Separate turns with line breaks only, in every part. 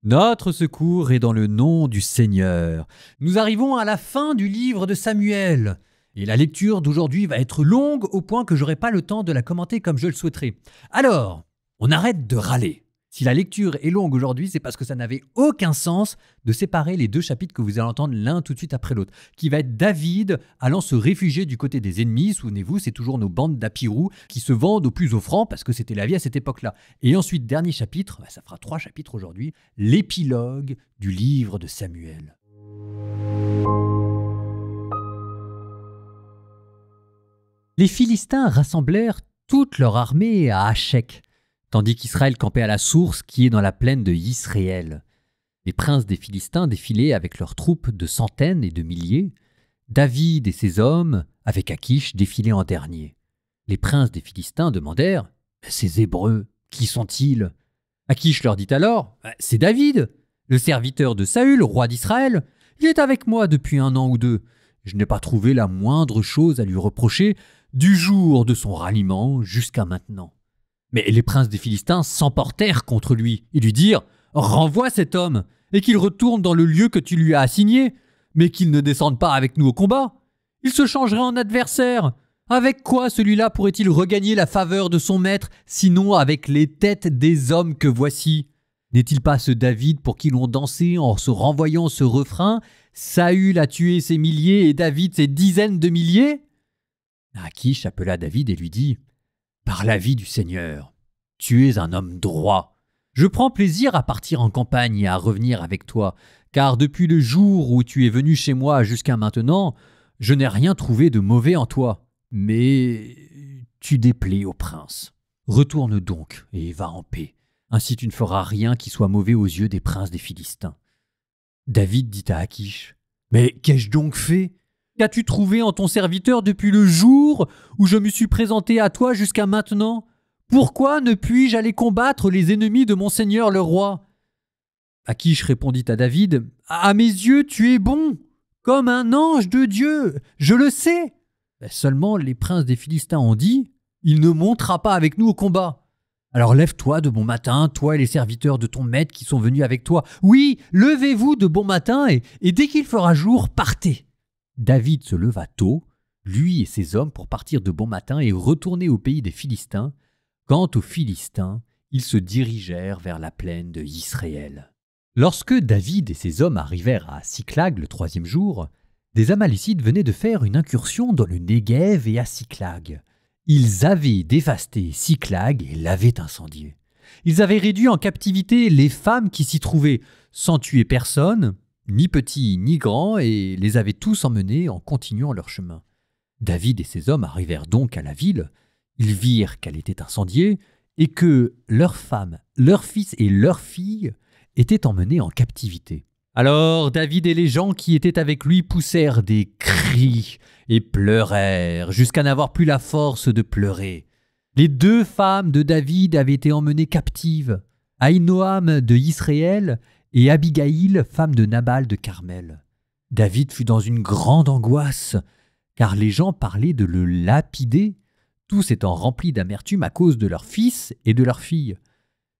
Notre secours est dans le nom du Seigneur. Nous arrivons à la fin du livre de Samuel. Et la lecture d'aujourd'hui va être longue au point que j'aurai pas le temps de la commenter comme je le souhaiterais. Alors, on arrête de râler. Si la lecture est longue aujourd'hui, c'est parce que ça n'avait aucun sens de séparer les deux chapitres que vous allez entendre l'un tout de suite après l'autre, qui va être David allant se réfugier du côté des ennemis. Souvenez-vous, c'est toujours nos bandes d'apirous qui se vendent au plus offrant parce que c'était la vie à cette époque-là. Et ensuite, dernier chapitre, ça fera 3 chapitres aujourd'hui, l'épilogue du livre de Samuel. Les Philistins rassemblèrent toute leur armée à Hachek, tandis qu'Israël campait à la source qui est dans la plaine de Yisraël. Les princes des Philistins défilaient avec leurs troupes de centaines et de milliers. David et ses hommes, avec Achish, défilaient en dernier. Les princes des Philistins demandèrent « Ces Hébreux, qui sont-ils » Achish leur dit alors « C'est David, le serviteur de Saül, roi d'Israël. Il est avec moi depuis 1 an ou 2. Je n'ai pas trouvé la moindre chose à lui reprocher du jour de son ralliement jusqu'à maintenant. » Mais les princes des Philistins s'emportèrent contre lui et lui dirent « Renvoie cet homme et qu'il retourne dans le lieu que tu lui as assigné, mais qu'il ne descende pas avec nous au combat. Il se changerait en adversaire. Avec quoi celui-là pourrait-il regagner la faveur de son maître, sinon avec les têtes des hommes que voici? N'est-il pas ce David pour qui l'on dansait en se renvoyant ce refrain « Saül a tué ses milliers et David ses dizaines de milliers ?» Achish appela David et lui dit « Par la vie du Seigneur, tu es un homme droit. Je prends plaisir à partir en campagne et à revenir avec toi, car depuis le jour où tu es venu chez moi jusqu'à maintenant, je n'ai rien trouvé de mauvais en toi. Mais tu déplais au prince. Retourne donc et va en paix. Ainsi tu ne feras rien qui soit mauvais aux yeux des princes des Philistins. » David dit à Achish « Mais qu'ai-je donc fait ? Qu'as-tu trouvé en ton serviteur depuis le jour où je me suis présenté à toi jusqu'à maintenant ? Pourquoi ne puis-je aller combattre les ennemis de mon seigneur le roi ?» Achish répondit à David « À mes yeux, tu es bon, comme un ange de Dieu, je le sais. » Seulement les princes des Philistins ont dit « Il ne montera pas avec nous au combat. » Alors lève-toi de bon matin, toi et les serviteurs de ton maître qui sont venus avec toi. Oui, levez-vous de bon matin et dès qu'il fera jour, partez. David se leva tôt, lui et ses hommes, pour partir de bon matin et retourner au pays des Philistins. Quant aux Philistins, ils se dirigèrent vers la plaine de Yisraël. Lorsque David et ses hommes arrivèrent à Siklag le 3e jour, des Amalécites venaient de faire une incursion dans le Néguev et à Siklag. Ils avaient dévasté Siklag et l'avaient incendié. Ils avaient réduit en captivité les femmes qui s'y trouvaient, sans tuer personne, ni petit ni grand, et les avaient tous emmenés en continuant leur chemin. David et ses hommes arrivèrent donc à la ville. Ils virent qu'elle était incendiée et que leurs femmes, leurs fils et leurs filles étaient emmenés en captivité. Alors David et les gens qui étaient avec lui poussèrent des cris et pleurèrent jusqu'à n'avoir plus la force de pleurer. Les 2 femmes de David avaient été emmenées captives, Ahinoam de Yisraël et Abigaïl, femme de Nabal de Carmel. David fut dans une grande angoisse, car les gens parlaient de le lapider, tous étant remplis d'amertume à cause de leurs fils et de leurs filles.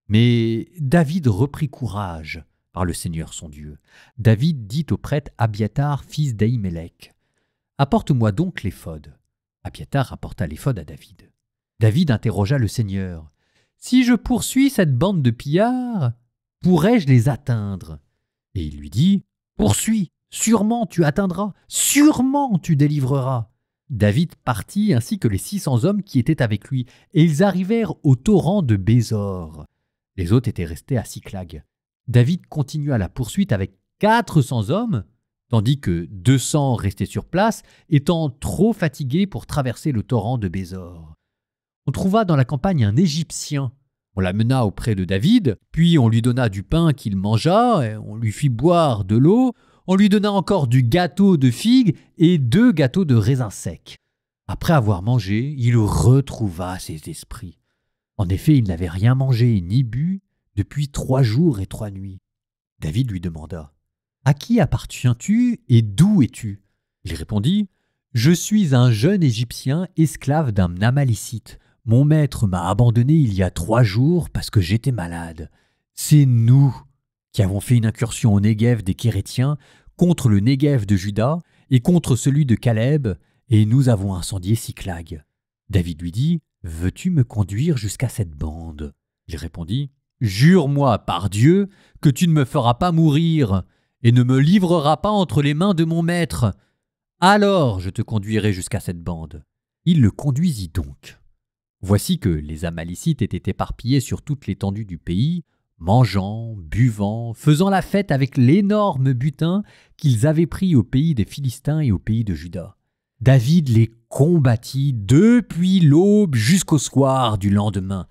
Mais David reprit courage par le Seigneur son Dieu. David dit au prêtre Abiatar, fils d'Ahimelech, « Apporte-moi donc l'éphod. » Abiatar apporta l'éphod à David. David interrogea le Seigneur, « Si je poursuis cette bande de pillards, pourrais-je les atteindre ?» Et il lui dit, « Poursuis, sûrement tu atteindras, sûrement tu délivreras. » David partit ainsi que les 600 hommes qui étaient avec lui, et ils arrivèrent au torrent de Bézor. Les autres étaient restés à Siklag. David continua la poursuite avec 400 hommes, tandis que 200 restaient sur place, étant trop fatigués pour traverser le torrent de Bézor. On trouva dans la campagne un Égyptien. On l'amena auprès de David, puis on lui donna du pain qu'il mangea, et on lui fit boire de l'eau, on lui donna encore du gâteau de figues et 2 gâteaux de raisins secs. Après avoir mangé, il retrouva ses esprits. En effet, il n'avait rien mangé ni bu depuis 3 jours et 3 nuits. David lui demanda « À qui appartiens-tu et d'où es-tu » Il répondit « Je suis un jeune Égyptien, esclave d'un Amalécite. Mon maître m'a abandonné il y a 3 jours parce que j'étais malade. C'est nous qui avons fait une incursion au Néguev des Kérétiens contre le Néguev de Juda et contre celui de Caleb, et nous avons incendié Siclag. » David lui dit, « Veux-tu me conduire jusqu'à cette bande ?» Il répondit, « Jure-moi par Dieu que tu ne me feras pas mourir et ne me livreras pas entre les mains de mon maître. Alors je te conduirai jusqu'à cette bande. » Il le conduisit donc. Voici que les Amalicites étaient éparpillés sur toute l'étendue du pays, mangeant, buvant, faisant la fête avec l'énorme butin qu'ils avaient pris au pays des Philistins et au pays de Juda. David les combattit depuis l'aube jusqu'au soir du lendemain.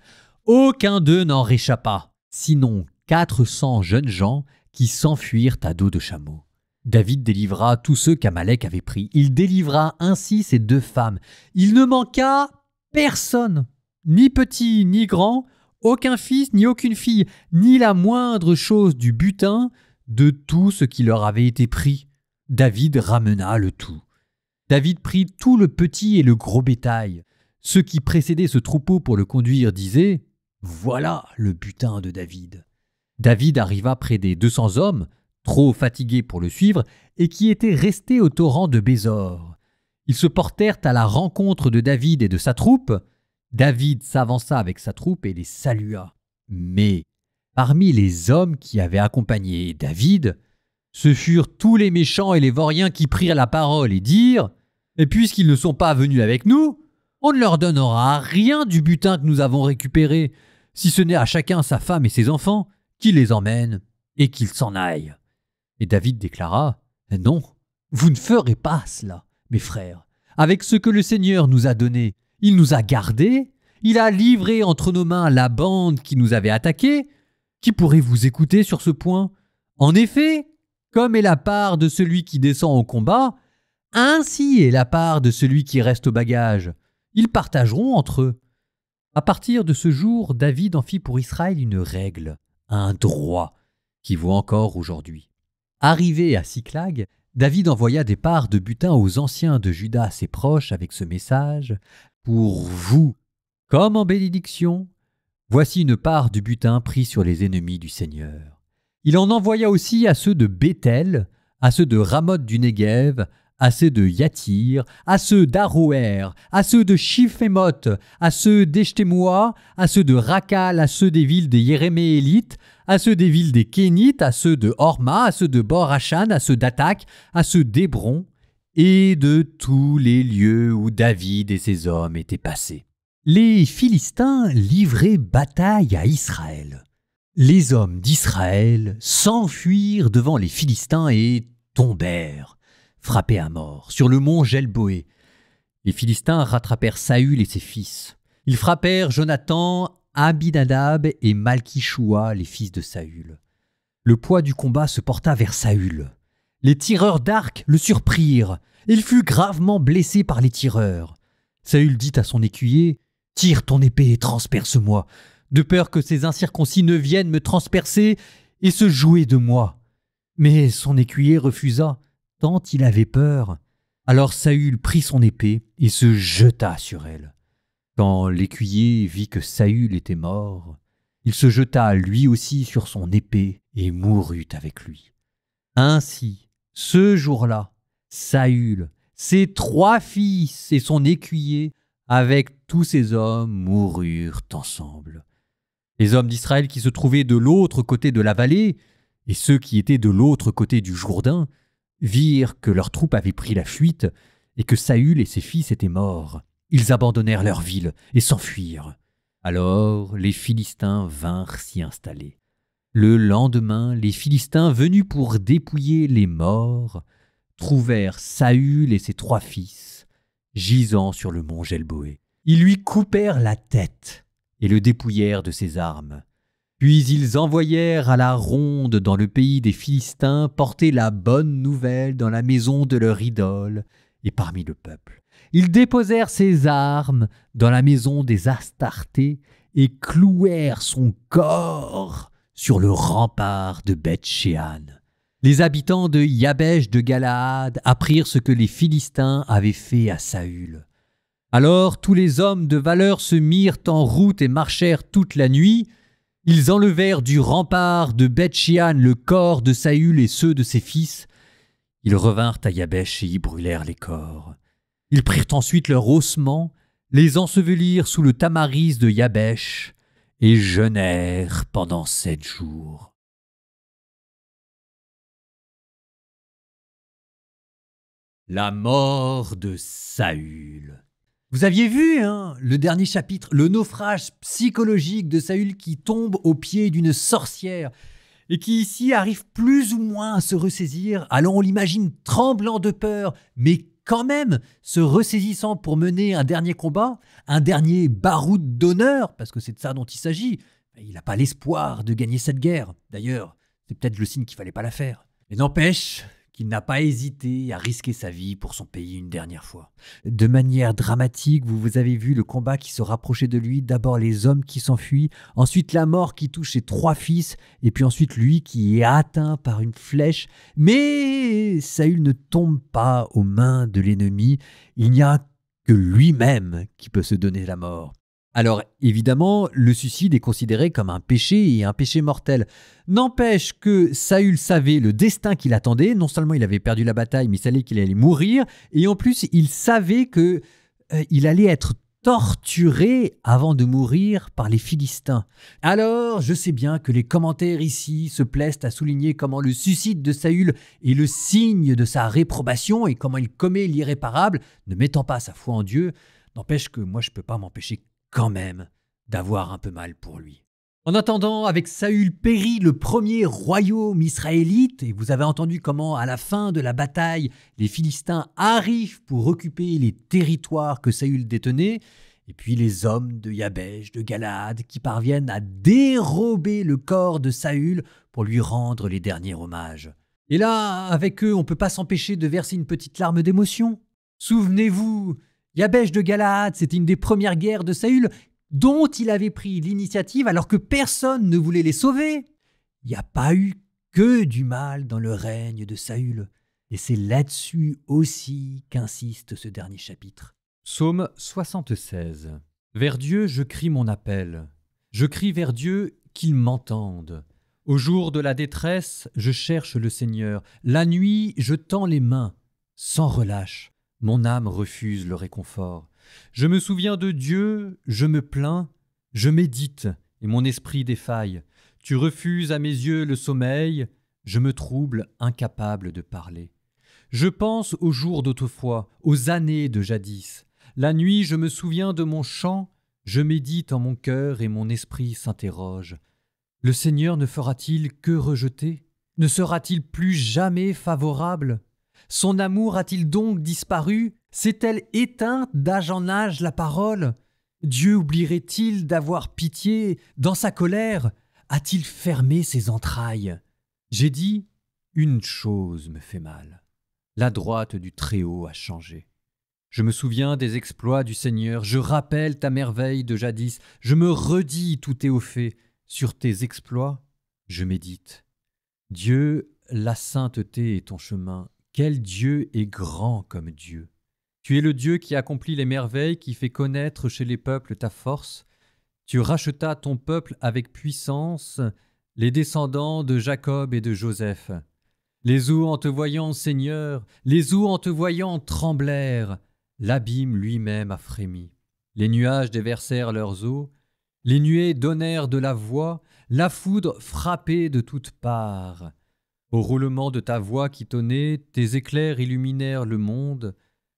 Aucun d'eux n'en réchappa, sinon 400 jeunes gens qui s'enfuirent à dos de chameau. David délivra tous ceux qu'Amalek avait pris. Il délivra ainsi ses 2 femmes. Il ne manqua personne, ni petit ni grand, aucun fils ni aucune fille, ni la moindre chose du butin de tout ce qui leur avait été pris. David ramena le tout. David prit tout le petit et le gros bétail. Ceux qui précédaient ce troupeau pour le conduire disaient « Voilà le butin de David ». David arriva près des 200 hommes, trop fatigués pour le suivre, et qui étaient restés au torrent de Bésor. Ils se portèrent à la rencontre de David et de sa troupe. David s'avança avec sa troupe et les salua. Mais parmi les hommes qui avaient accompagné David, ce furent tous les méchants et les vauriens qui prirent la parole et dirent « Et puisqu'ils ne sont pas venus avec nous, on ne leur donnera rien du butin que nous avons récupéré, si ce n'est à chacun sa femme et ses enfants, qu'il les emmène et qu'ils s'en aillent. » Et David déclara « Non, vous ne ferez pas cela, mes frères. Avec ce que le Seigneur nous a donné, il nous a gardés, il a livré entre nos mains la bande qui nous avait attaqués. Qui pourrait vous écouter sur ce point? En effet, comme est la part de celui qui descend au combat, ainsi est la part de celui qui reste au bagage. Ils partageront entre eux. » À partir de ce jour, David en fit pour Israël une règle, un droit, qui vaut encore aujourd'hui. Arrivé à Siclag, David envoya des parts de butin aux anciens de Juda, ses proches, avec ce message « Pour vous, comme en bénédiction, voici une part du butin pris sur les ennemis du Seigneur. » Il en envoya aussi à ceux de Béthel, à ceux de Ramoth du Néguev, à ceux de Yatir, à ceux d'Aroer, à ceux de Shiphémoth, à ceux d'Eshtemoa, à ceux de Rakal, à ceux des villes des Yéréméélites, à ceux des villes des Kénites, à ceux de Horma, à ceux de Bor-Achan, à ceux d'Atak, à ceux d'Hébron, et de tous les lieux où David et ses hommes étaient passés. Les Philistins livraient bataille à Israël. Les hommes d'Israël s'enfuirent devant les Philistins et tombèrent, frappés à mort, sur le mont Gelboé. Les Philistins rattrapèrent Saül et ses fils. Ils frappèrent Jonathan, Abinadab et Malki-Shoua, les fils de Saül. Le poids du combat se porta vers Saül. Les tireurs d'arc le surprirent. Il fut gravement blessé par les tireurs. Saül dit à son écuyer « Tire ton épée et transperce-moi, de peur que ces incirconcis ne viennent me transpercer et se jouer de moi. » Mais son écuyer refusa, tant il avait peur. Alors Saül prit son épée et se jeta sur elle. Quand l'écuyer vit que Saül était mort, il se jeta lui aussi sur son épée et mourut avec lui. Ainsi, ce jour-là, Saül, ses 3 fils et son écuyer, avec tous ses hommes, moururent ensemble. Les hommes d'Israël qui se trouvaient de l'autre côté de la vallée, et ceux qui étaient de l'autre côté du Jourdain, virent que leurs troupes avaient pris la fuite et que Saül et ses fils étaient morts. Ils abandonnèrent leur ville et s'enfuirent. Alors les Philistins vinrent s'y installer. Le lendemain, les Philistins, venus pour dépouiller les morts, trouvèrent Saül et ses 3 fils, gisant sur le mont Gelboé. Ils lui coupèrent la tête et le dépouillèrent de ses armes. Puis ils envoyèrent à la ronde dans le pays des Philistins porter la bonne nouvelle dans la maison de leur idole et parmi le peuple. Ils déposèrent ses armes dans la maison des Astartés et clouèrent son corps sur le rempart de Beth-Shean. Les habitants de Yabesh de Galaad apprirent ce que les Philistins avaient fait à Saül. Alors tous les hommes de valeur se mirent en route et marchèrent toute la nuit, Ils enlevèrent du rempart de Beth-Shean le corps de Saül et ceux de ses fils. Ils revinrent à Yabesh et y brûlèrent les corps. Ils prirent ensuite leurs ossements, les ensevelirent sous le tamaris de Yabesh et jeûnèrent pendant 7 jours. La mort de Saül. Vous aviez vu, le dernier chapitre, le naufrage psychologique de Saül qui tombe aux pieds d'une sorcière et qui ici arrive plus ou moins à se ressaisir. Alors on l'imagine tremblant de peur, mais quand même se ressaisissant pour mener un dernier combat, un dernier baroud d'honneur, parce que c'est de ça dont il s'agit. Il n'a pas l'espoir de gagner cette guerre. D'ailleurs, c'est peut-être le signe qu'il ne fallait pas la faire. Mais n'empêche qu'il n'a pas hésité à risquer sa vie pour son pays une dernière fois. De manière dramatique, vous avez vu le combat qui se rapprochait de lui, d'abord les hommes qui s'enfuient, ensuite la mort qui touche ses 3 fils, et puis ensuite lui qui est atteint par une flèche. Mais Saül ne tombe pas aux mains de l'ennemi, il n'y a que lui-même qui peut se donner la mort. Alors évidemment, le suicide est considéré comme un péché et un péché mortel. N'empêche que Saül savait le destin qui l'attendait. Non seulement il avait perdu la bataille, mais il savait qu'il allait mourir. Et en plus, il savait qu'il allait être torturé avant de mourir par les Philistins. Alors, je sais bien que les commentaires ici se plaisent à souligner comment le suicide de Saül est le signe de sa réprobation et comment il commet l'irréparable, ne mettant pas sa foi en Dieu. N'empêche que moi, je ne peux pas m'empêcher quand même d'avoir un peu mal pour lui. En attendant, avec Saül périt le premier royaume israélite, et vous avez entendu comment, à la fin de la bataille, les Philistins arrivent pour occuper les territoires que Saül détenait, et puis les hommes de Yabesh, de Galaad, qui parviennent à dérober le corps de Saül pour lui rendre les derniers hommages. Et là, avec eux, on ne peut pas s'empêcher de verser une petite larme d'émotion. Souvenez-vous, Yabesh de Galaad, c'était une des premières guerres de Saül dont il avait pris l'initiative alors que personne ne voulait les sauver. Il n'y a pas eu que du mal dans le règne de Saül. Et c'est là-dessus aussi qu'insiste ce dernier chapitre. Psaume 76. Vers Dieu, je crie mon appel. Je crie vers Dieu qu'il m'entende. Au jour de la détresse, je cherche le Seigneur. La nuit, je tends les mains, sans relâche. Mon âme refuse le réconfort. Je me souviens de Dieu, je me plains, je médite, et mon esprit défaille. Tu refuses à mes yeux le sommeil, je me trouble, incapable de parler. Je pense aux jours d'autrefois, aux années de jadis. La nuit, je me souviens de mon chant, je médite en mon cœur et mon esprit s'interroge. Le Seigneur ne fera-t-il que rejeter? Ne sera-t-il plus jamais favorable? Son amour a-t-il donc disparu? S'est-elle éteinte d'âge en âge la parole? Dieu oublierait-il d'avoir pitié? Dans sa colère, a-t-il fermé ses entrailles? J'ai dit, une chose me fait mal. La droite du Très-Haut a changé. Je me souviens des exploits du Seigneur, je rappelle ta merveille de jadis, je me redis tous tes hauts faits. Sur tes exploits, je médite. Dieu, la sainteté est ton chemin. Quel Dieu est grand comme Dieu! Tu es le Dieu qui accomplit les merveilles, qui fait connaître chez les peuples ta force. Tu rachetas ton peuple avec puissance, les descendants de Jacob et de Joseph. Les eaux en te voyant, Seigneur, les eaux en te voyant tremblèrent. L'abîme lui-même a frémi. Les nuages déversèrent leurs eaux, les nuées donnèrent de la voix, la foudre frappait de toutes parts. Au roulement de ta voix qui tonnait, tes éclairs illuminèrent le monde.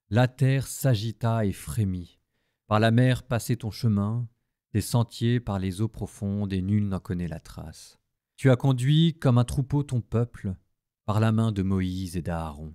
La terre s'agita et frémit. Par la mer passait ton chemin, tes sentiers par les eaux profondes, et nul n'en connaît la trace. Tu as conduit comme un troupeau ton peuple, par la main de Moïse et d'Aaron.